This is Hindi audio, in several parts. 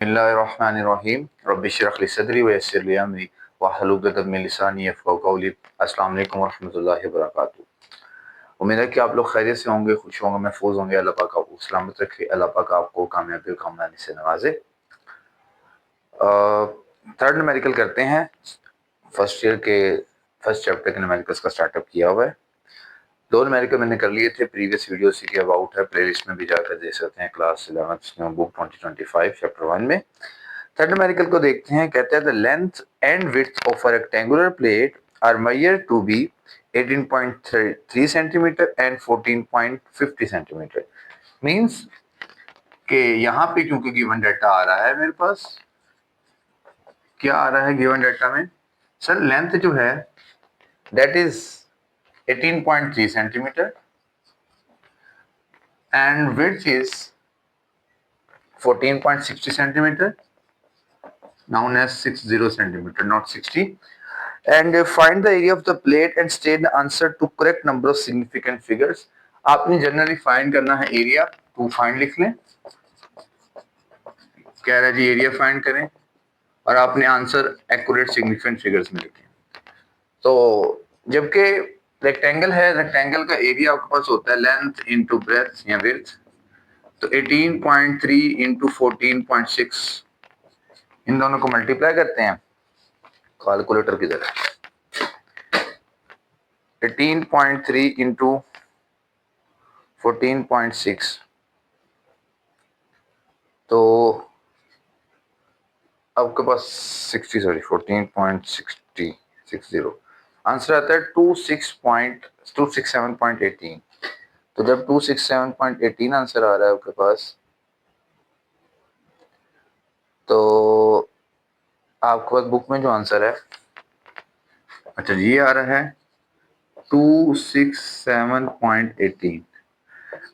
बिस्मिल्लाहिर्रहमानिर्रहीम रब्बिश्रह ली सदरी वयस्सिर ली अमरी वहलुल उक़दतम मिन लिसानी यफ़क़हू क़ौली। अस्सलाम वालेकुम वरहमतुल्लाहि वबरकातुहू। उम्मीद है कि आप लोग खैरियत से होंगे, खुश होंगे, महफूज होंगे। अल्लाह पाक आपको सलामत रखे, अल्लाह पाक आपको कामयाबी और कामयाबी से नवाजे। थर्ड न्यूमेरिकल करते हैं। फर्स्ट ईयर के फर्स्ट चैप्टर के न्यूमेरिकल्स का स्टार्टअप किया हुआ है। दो न्यूमेरिकल मैंने कर लिए थे, प्रीवियस वीडियो सी के अबाउट है, प्लेलिस्ट में भी जाकर देख सकते हैं। क्लास 11 बुक 2025 चैप्टर 1 में थर्ड न्यूमेरिकल को देखते हैं। कहते हैं the length and width of a rectangular plate are measured to be 18.3 centimetre and 14.50 centimetre. Means कि यहाँ पे क्योंकि गिवन डाटा आ रहा है, मेरे पास क्या आ रहा है गिवन डाटा में, सर लेंथ जो है that is 18.3 centimetre and width is 14.60 centimeter, known as 60 centimeter, not 60. And find the area of the plate and state the answer to correct number of significant figures. आपने जनरली फाइंड करना है एरिया, टू फाइंड लिख लें। कह रहा है जी एरिया फाइंड करें और आपने आंसर एक्यूरेट सिग्निफिकेंट फिगर्स में लिखें। तो जबकि रेक्टेंगल है, रेक्टेंगल का एरिया आपके पास होता है लेंथ इंटू ब्रेथ या विड्थ। तो 18.3 इंटू 14.6 इन दोनों को मल्टीप्लाई करते हैं। कैलकुलेटर किधर है? 18.3 इंटू 14.6 तो आपके पास 14.60 आंसर आता है 267.18। तो जब 267.18 आंसर आ रहा है आपके पास, तो आपके पास बुक में जो आंसर है, अच्छा ये आ रहा है 267.18।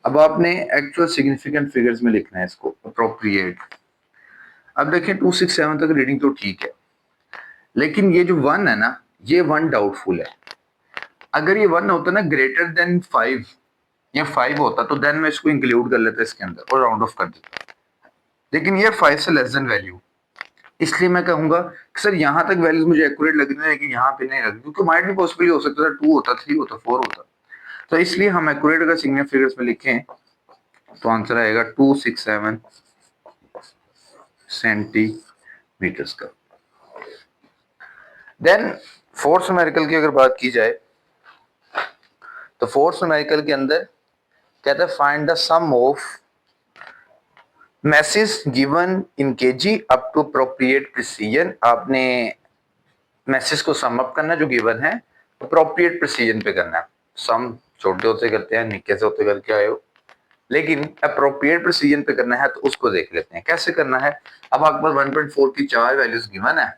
अब आपने एक्चुअल सिग्निफिकेंट फिगर्स में लिखना है इसको, अप्रोप्रिएट। अब देखिए 267 तक रीडिंग तो ठीक है, लेकिन ये जो 1 है ना, ये 1 डाउटफुल है। अगर ये 1 होता ना ग्रेटर देन 5 या 5 होता तो देन मैं इसको इंक्लूड कर लेता इसके अंदर और राउंड ऑफ कर देता, लेकिन ये 5 से लेस देन वैल्यू, इसलिए मैं कहूंगा कि सर यहां तक वैल्यूज मुझे एक्यूरेट लग रही है, लेकिन यहाँ पे नहीं लग रही, क्योंकि माइट भी पॉसिबल हो सकता था 2 होता, 3 होता, 4 होता। तो इसलिए हम एक्यूरेट अगर सिग्निफिकेंट फिगर्स में लिखें तो आंसर आएगा 267 सेंटीमीटर्स का। देन फोर्थ न्यूमेरिकल की अगर बात की जाए तो फोर्थ न्यूमेरिकल के अंदर कहता है find the sum of masses given in KG up to appropriate precision. आपने मैसेज को सम अप करना जो गिवन है, अप्रोप्रिएट प्रिसीजन पे करना है। सम छोटे होते करते हैं, निक्के से होते करके आए हो, लेकिन अप्रोप्रिएट प्रिसीजन पे करना है तो उसको देख लेते हैं कैसे करना है। अब आपके पास 1.4 की 4 वैल्यूज गिवन है,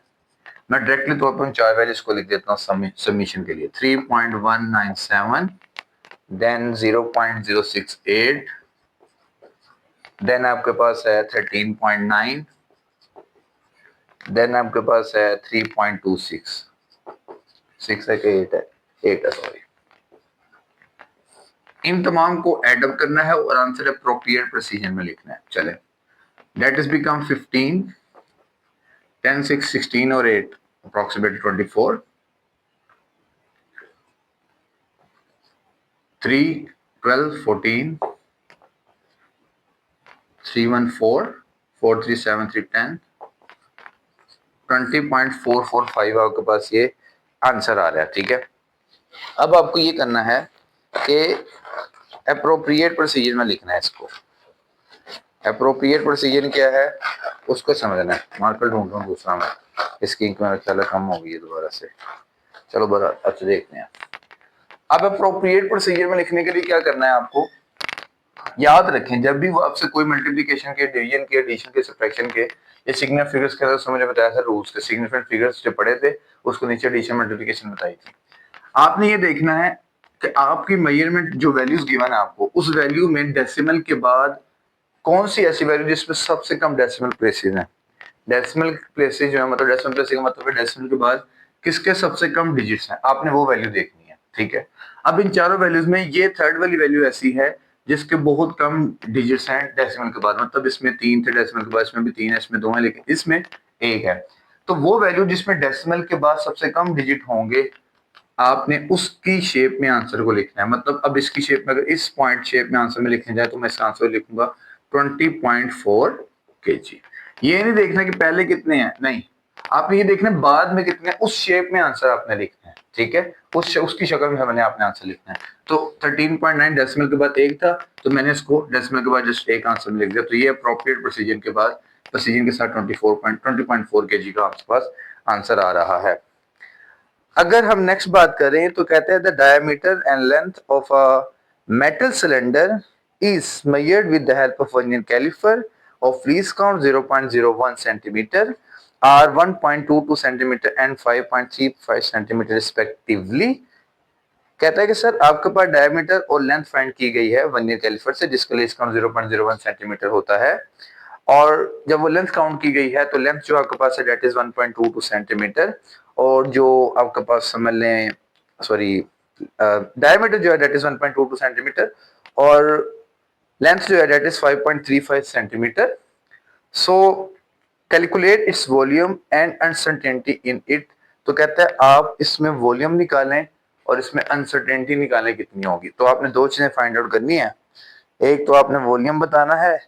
मैं डायरेक्टली तौर पर 4 वैल्यूज को लिख देता हूँ सबमिशन के लिए। 3.197, देन 0.068, देन आपके पास है 13.9, देन आपके पास है 3.26, 6 है कि 8 है, 8 है सॉरी। इन तमाम को एड अप करना है और आंसर अप्रोप्रिएट प्रिसीजन में लिखना है। चले, दैट इज बिकम 15, 10, 6, 16 और 8 approximately 24, 3, 12, 14, 3, 1, 4, 4, 3, 7, 3, 10, 20.445 आपके पास ये आंसर आ रहा है। ठीक है, अब आपको ये करना है कि अप्रोप्रिएट प्रोसीजर में लिखना है इसको। अप्रोप्रिएट प्रोसीजर क्या है उसको समझना है। मार्कर ढूंढ रहा हूँ दूसरा मैं, इसकी इंक मेरा ख्याल कम हो गई है दोबारा से। चलो बड़ा अच्छा देखते हैं। अब अप्रोप्रिएट प्रोसीजर में लिखने के लिए क्या करना है आपको, याद रखें जब भी वो आपसे कोई मल्टीप्लिकेशन के, डिवीजन के, एडिशन के, सब्ट्रैक्शन के या सिग्निफिकेंट फिगर्स के अंदर मुझे बताया था रूल्स के, सिग्निफिकेंट फिगर्स जो पढ़े थे उसको नीचे एडिशन मल्टीप्लिकेशन बताई थी। आपने ये देखना है कि आपकी मेजरमेंट जो वैल्यूज गिवन है आपको, उस वैल्यू में डेसिमल के बाद कौन सी ऐसी वैल्यू जिसमें सबसे कम डेसिमल प्लेसेस हैं। डेसिमल प्लेसेस जो है, मतलब डेसिमल प्लेस का मतलब है डेसिमल के बाद किसके सबसे कम डिजिट्स हैं, आपने वो वैल्यू देखनी है। ठीक है, अब इन चारों वैल्यूज में ये थर्ड वाली वैल्यू ऐसी है जिसके बहुत कम डिजिट्स हैं डेसिमल के बाद, मतलब इसमें 3 थे डेसिमल के बाद, इसमें भी 3 है, इसमें 2 है, लेकिन इसमें 1 है। तो वो वैल्यू जिसमें डेसिमल के बाद सबसे कम डिजिट होंगे, आपने उसकी शेप में आंसर को लिखना है। मतलब अब इसकी शेप में, अगर इस पॉइंट शेप में आंसर में लिखने जाए तो मैं इसका आंसर लिखूंगा 20.4 kg। ये नहीं देखना कि पहले कितने हैं, नहीं, आपने ये देखना बाद में कितने, उस शेप में आंसर आपने लिखना है, ठीक है, उसकी शक्ल में मैंने आपने आंसर लिखना है। तो 13.9 डेसिमल के बाद 1 था, तो मैंने इसको डेसिमल के बाद जस्ट 1 आंसर में लिख दिया। तो ये अप्रोप्रिएट प्रिसीजन के बाद, प्रिसीजन के साथ 20.4 kg का आपके पास आंसर आ रहा है। अगर हम नेक्स्ट बात करें तो कहते हैं the diameter and length of a metal cylinder is measured with the help of vernier calliper of least count 0.01 centimetre are 1.22 centimetre and 5.35 centimetre respectively. कहता है कि सर आपके पास डायमीटर और लेंथ फाइंड की गई है वर्नियर कैलिपर से, जिसका लीस्ट काउंट 0.01 सेंटीमीटर होता है, और जब वो लेंथ काउंट की गई है तो लेंथ जो आपके पास है डेट इज 1.22 सेंटीमीटर, और जो आपके पास समझ लें, सॉरी, डायमीटर जो है डेट इज 1.22 सेंटीमीटर और लेंथ जो है that is 5.35 centimetre. So calculate its volume and uncertainty in it. तो कहता है आप इसमें वॉल्यूम निकालें और इसमें अनसर्टेनिटी निकालें कितनी होगी। तो आपने दो चीजें फाइंड आउट करनी है, एक तो आपने वॉल्यूम बताना है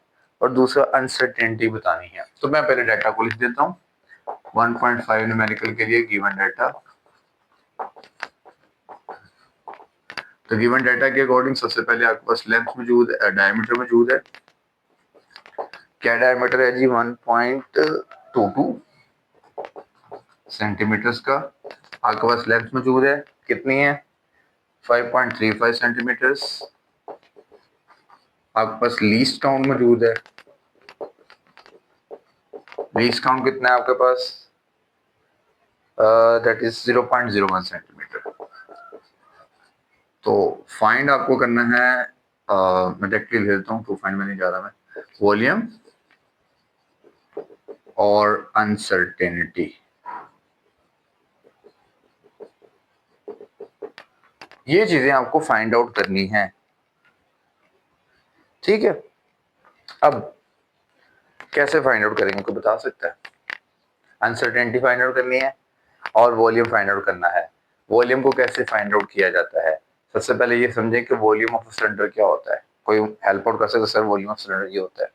और दूसरा अनसर्टेनिटी बतानी है। तो मैं पहले डाटा को लिख देता हूँ। 1.5 न्यूमेरिकल के लिए गिवन डाटा, तो गिवन डाटा के अकॉर्डिंग सबसे पहले आपके पास लेंथ मौजूद है, डायमीटर मौजूद है। क्या डायमीटर है जी? 1.22 सेंटीमीटर्स का। आपके पास लेंथ मौजूद है, कितनी है? 5.35 सेंटीमीटर्स। आपके पास लीस्ट काउंट मौजूद है, लीस्ट काउंट कितना है आपके पास? That is 0.01 centimetre. तो फाइंड आपको करना है, मैं डायरेक्टली ले लेता हूँ, तो फाइंड में नहीं जा रहा मैं, वॉल्यूम और अनसर्टेनिटी। ये चीजें आपको फाइंड आउट करनी है, ठीक है। अब कैसे फाइंड आउट करेंगे, कोई बता सकता है? अनसर्टेनिटी फाइंड आउट करनी है और वॉल्यूम फाइंड आउट करना है। वॉल्यूम को कैसे फाइंड आउट किया जाता है? सबसे पहले ये समझें कि वॉल्यूम ऑफ सिलेंडर क्या होता है। कोई हेल्प आउट कर सकता है? सर वॉल्यूम ऑफ सिलेंडर ये होता है।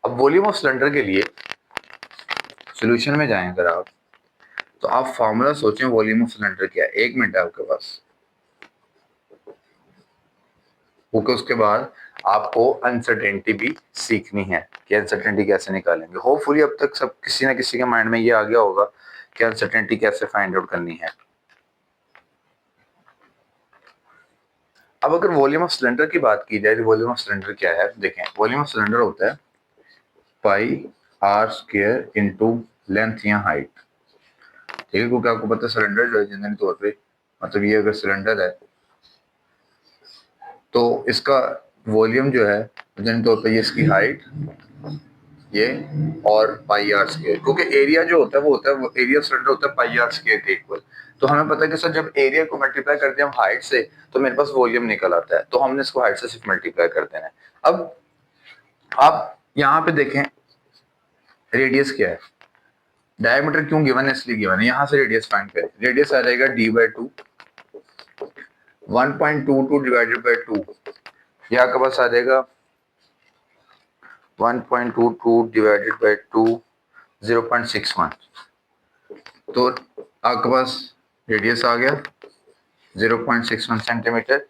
अब वॉल्यूम ऑफ सिलेंडर के लिए सॉल्यूशन में जाएं अगर आप, तो आप फॉर्मूला सोचें वॉल्यूम ऑफ सिलेंडर क्या है। 1 मिनट है आपके पास, ओके। उसके बाद आपको अनसर्टेनिटी भी सीखनी है कि अनसर्टेनिटी कैसे निकालेंगे। होपफुली अब तक सब किसी ना किसी के माइंड में ये आ गया होगा कि अनसर्टेनिटी कैसे फाइंड आउट करनी है। अब अगर वॉल्यूम ऑफ सिलेंडर की बात की जाए तो वॉल्यूम ऑफ सिलेंडर क्या है? देखें, वॉल्यूम ऑफ सिलेंडर होता है पाई आर स्क्वायर इनटू लेंथ या हाइट, ठीक है। क्योंकि आपको पता है सिलेंडर जो है जनरली तौर पे, मतलब ये अगर सिलेंडर है तो इसका वॉल्यूम जो है जनरली तौर पे ये इसकी हाइट ये और पाई आर स्क्वायर, क्योंकि एरिया जो होता है वो एरिया सिलेंडर होता है पाई आर स्क्वायर के इक्वल। तो हमें पता है कि सर जब एरिया को मल्टीप्लाई करते हैं हम हाइट से तो मेरे पास वॉल्यूम निकल आता है, तो हमने इसको हाइट से सिर्फ मल्टीप्लाई कर देना है। अब आप यहाँ पे देखें रेडियस क्या है, डायमीटर क्यों गिवन है, इसलिए गिवन है। यहाँ से रेडियस फाइंड करें, रेडियस आ जाएगा d/2, 1.22 डिवाइडेड बाय 2, ये आपके पास आ जाएगा 1.22 डिवाइडेड बाय 2, 0.61। तो आपके पास रेडियस आ गया 0.61 सेंटीमीटर।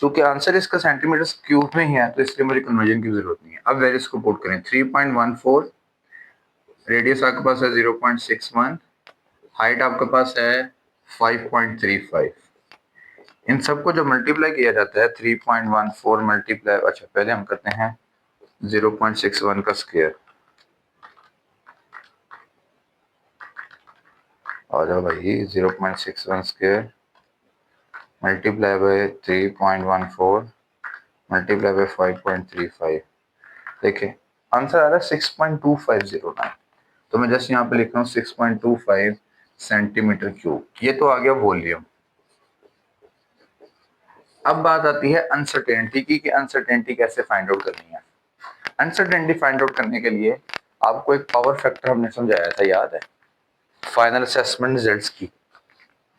चूंकि आंसर इसका सेंटीमीटर क्यूब में ही है तो इसलिए मुझे कन्वर्जन की जरूरत नहीं है। अब वैल्यूज को पुट करें, 3.14 रेडियस आपके पास है 0.61, हाइट आपके पास है 5.35। इन सबको जब मल्टीप्लाई किया जाता है 3.14 मल्टीप्लाई, अच्छा पहले हम करते हैं 0.61 का स्क्वायर, आ जाओ भाई, 0.61 square multiply by 3.14 multiply by 5.35, देखिए आंसर आ रहा है 6.2509। तो मैं जस्ट यहाँ पे लिख रहा हूँ 6.25 सेंटीमीटर क्यूब। ये तो आ गया वॉल्यूम। अब बात आती है अनसर्टेनिटी की, कि अनसर्टेनिटी कैसे फाइंड आउट करनी है। अनसर्टेनिटी फाइंड आउट करने के लिए आपको एक पावर फैक्टर हमने समझाया था, याद है, फाइनल असेसमेंट रिजल्ट्स की।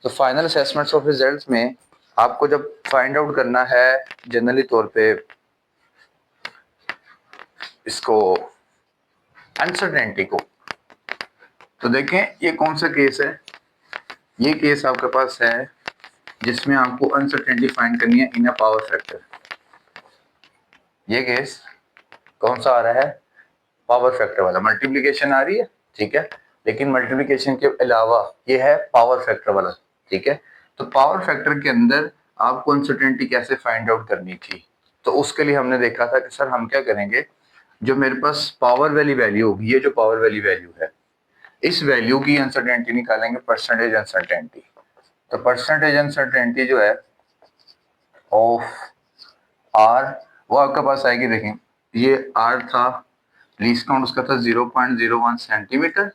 तो फाइनल असेसमेंट्स ऑफ रिजल्ट्स में आपको जब फाइंड आउट करना है जनरली तौर पे इसको अनसर्टेनिटी को, तो देखें ये कौन सा केस है। ये केस आपके पास है जिसमें आपको अनसर्टेनिटी फाइंड करनी है इन अ पावर फैक्टर। ये केस कौन सा आ रहा है, पावर फैक्टर वाला। मल्टीप्लिकेशन आ रही है, ठीक है, लेकिन मल्टीप्लिकेशन के अलावा ये है पावर फैक्टर वाला, ठीक है। तो पावर फैक्टर के अंदर आपको अनसर्टेनिटी कैसे फाइंड आउट करनी थी, तो उसके लिए हमने देखा था कि सर हम क्या करेंगे, जो मेरे पास पावर वाली वैल्यू होगी, ये जो पावर वाली वैल्यू है, इस वैल्यू की अनसर्टेनिटी निकालेंगे, परसेंटेज अनसर्टेनिटी। तो परसेंटेज अनसर्टेनिटी जो है ऑफ आर, वो आपके पास आएगी, देखें ये आर था, लीस्ट काउंट उसका था 0.01 सेंटीमीटर,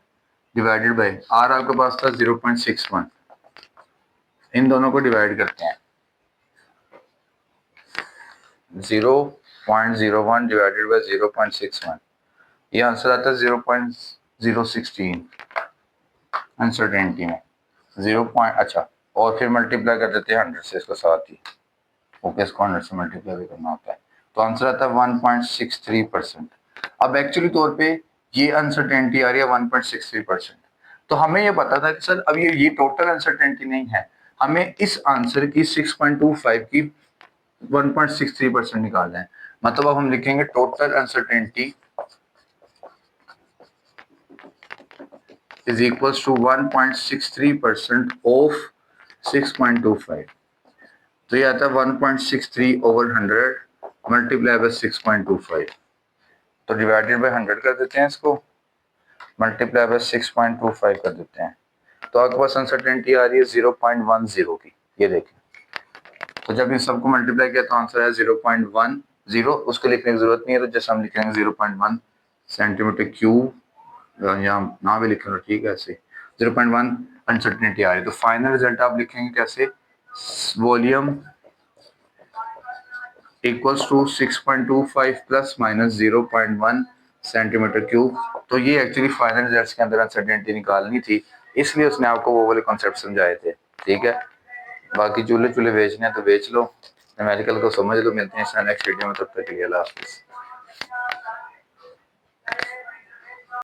डिवाइडेड बाय आर आपके पास था 0.61। इन दोनों को डिवाइड करते हैं, 0.01 डिवाइडेड बाय 0.61, ये आंसर आता है 0.016 अनसर्टेनिटी में 0. अच्छा, और फिर मल्टीप्लाई कर देते हैं 100 से इसको साथ ही, ओके, इसको 100 से मल्टीप्लाई भी करना होता है, तो आंसर आता है 1.63%। अब एक्चुअली तौर पे ये अनसर्टेनिटी आ रही है 1.63%। तो हमें ये पता था कि सर अब ये टोटल अनसर्टेनिटी नहीं है, हमें इस आंसर की 6.25 की 1.63% निकालना है। मतलब अब हम लिखेंगे total uncertainty is equals to 1.63% of 6.25। तो ये आता है 1.63 ओवर 100 मल्टीप्लाई बाय 6.25। तो डिवाइडेड बाय 100 कर देते हैं इसको, मल्टीप्लाई बाय 6.25 कर देते हैं, तो आपके पास अनसर्टेनिटी आ रही है 0.10 की, ये देखें। तो जब इन सबको मल्टीप्लाई किया तो आंसर है 0.10, उसको लिखने की जरूरत नहीं है, तो जैसे हम लिखेंगे 0.1 सेंटीमीटर क्यूब, या ना भी लिखें तो ठीक है, ऐसे 0.1 अनसर्टेनिटी आ रही है। तो फाइनल रिजल्ट आप लिखेंगे कैसे, volume equals to 6.25 plus minus 0.1 centimetre cube. तो ये एक्चुअली फाइनल रिजल्ट्स के अंदर अनसर्टेनिटी निकालनी थी, इसलिए उसने आपको वो वाले कॉन्सेप्ट समझाए थे, ठीक है। बाकी चूल्हे चूल्हे बेचने हैं तो बेच लो, न्यूमेरिकल को समझ लो। मिलते हैं नेक्स्ट वीडियो में, तब तक के लिए अल्लाह हाफिज़।